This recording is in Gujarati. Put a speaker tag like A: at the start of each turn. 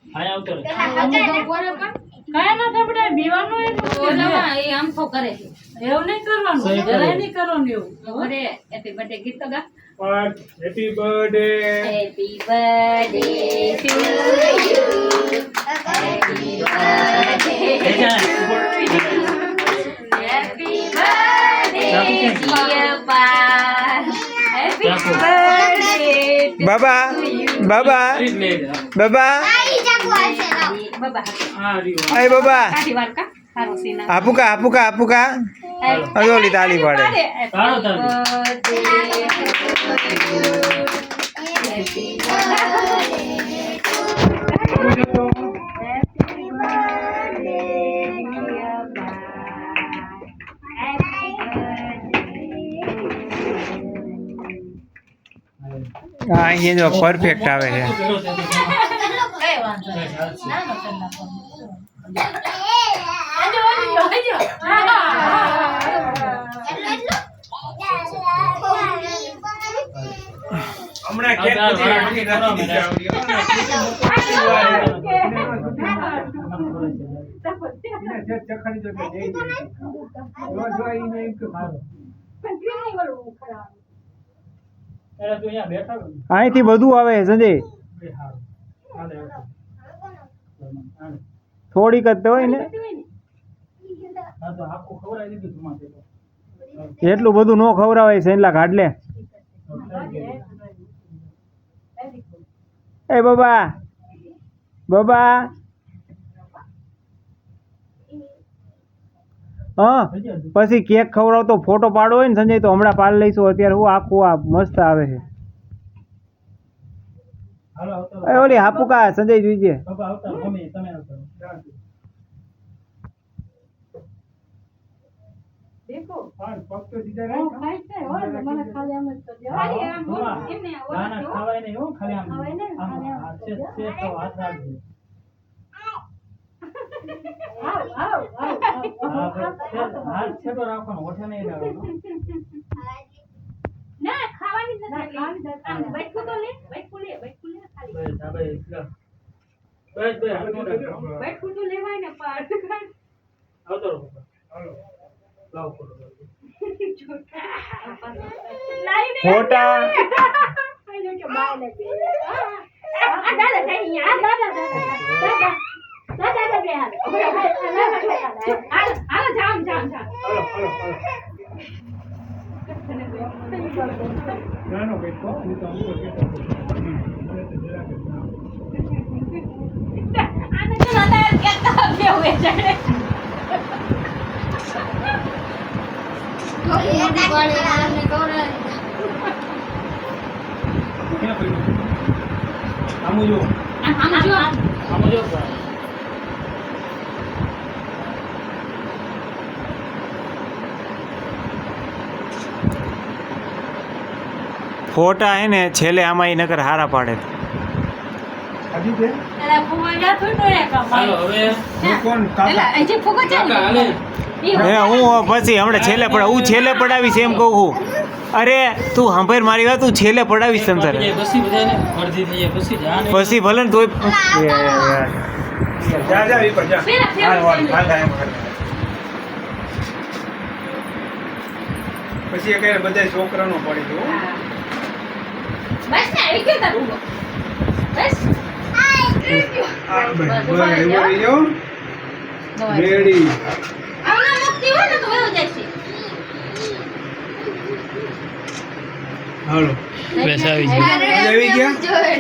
A: આયા આવતો રે
B: કાય ના થપડે બીવાનો એ
C: ઓલામાં એ આમ તો કરે છે
B: એવું નહીં કરવાનું જરાય નહીં કરવાનું એવું
C: અરે હેપી બર્થડે ગીત તો ગા
A: happy birthday
C: happy birthday to you happy birthday happy birthday dear બા હેપી બર્થડે
D: બાબા બાબા બાબા
C: બાબા
A: આ રીઓ
D: અય બાબા
C: કાઢી વાર કા સારો સીન
D: આપુકા અજોલી તાલી પાડે
A: તાળો
D: હા એ જો પરફેક્ટ આવે છે
A: હમણાં કેક પછી
D: અહીંથી બધું આવે છે સંજય થોડીક જ તો હોય ને એટલું બધું ન ખવડાવાય છે એટલા કાઢ લે એ બાબા બાબા હા પછી કેક ખવડાવતો ફોટો પાડો હોય ને સંજય તો હમણાં પાડ લઈશું અત્યારે હું આખું આ મસ્ત આવે છે ઓલી હાપુકા સંજય જોઈજે
B: देखो फक्त सीधा रे खाई છે ઓર મને ખાલી આમ જ કરજો ખાલી આમ એમને ઓર
A: ખાવાય નહીં હો ખાલી આમ
B: ખાવાય નહીં ખાલી આમ
A: છે તો હાથ રાખજો
B: આવ
A: હાથ છેટો રાખવાનો ઓઠે નહીં રાખવાનો
B: ના ખાવાની નથી ખાવાની દરકાર બેઠું તો લે બેઠું લે ખાલી
A: બસ આ બસ બસ
B: બેઠું તો લેવાય ને પાડ
A: આવતો રહો હાલો લાવ કરો
D: ફોટા
B: આઈ કે બાય લાગે આ દાદા જઈ આ દાદા બે હાલ જામ
A: હાલો નાનો બેટો હું તો અમુક બેટો
B: આને તો ના કેતા બે હોય જાણે
A: આમુ જો
D: ફોટા હે ને છેલ્લે આમાં નકર હારા પાડે
A: હજી છે
B: એલા ફુવાજા થોડો રે
A: હાલો હવે કોણ
B: એલા એ જે ફુગો છે
A: કાકા હાલે
D: હું પછી હમણાં છેલ્લે હું છેલ્લે પડાવીશ એમ કહું છું અરે તું સાંભળ મારી વાત તું છેલ્લે પડાવીશ તમ તારે
A: પછી બધાને અડધી થઈ જાય પછી જા ને
D: પછી ભલે ને તોય
A: જા ઈ પર જા પછી એ કઈ બધા છોકરાનો પડી ગયો
B: બસ ને આવી ગયો તારું બસ
A: રેડી
B: આવના મુક્તિ હોય ને તો વયો જાય છે
A: હાલો
B: બેસાવી
A: આવી ગયા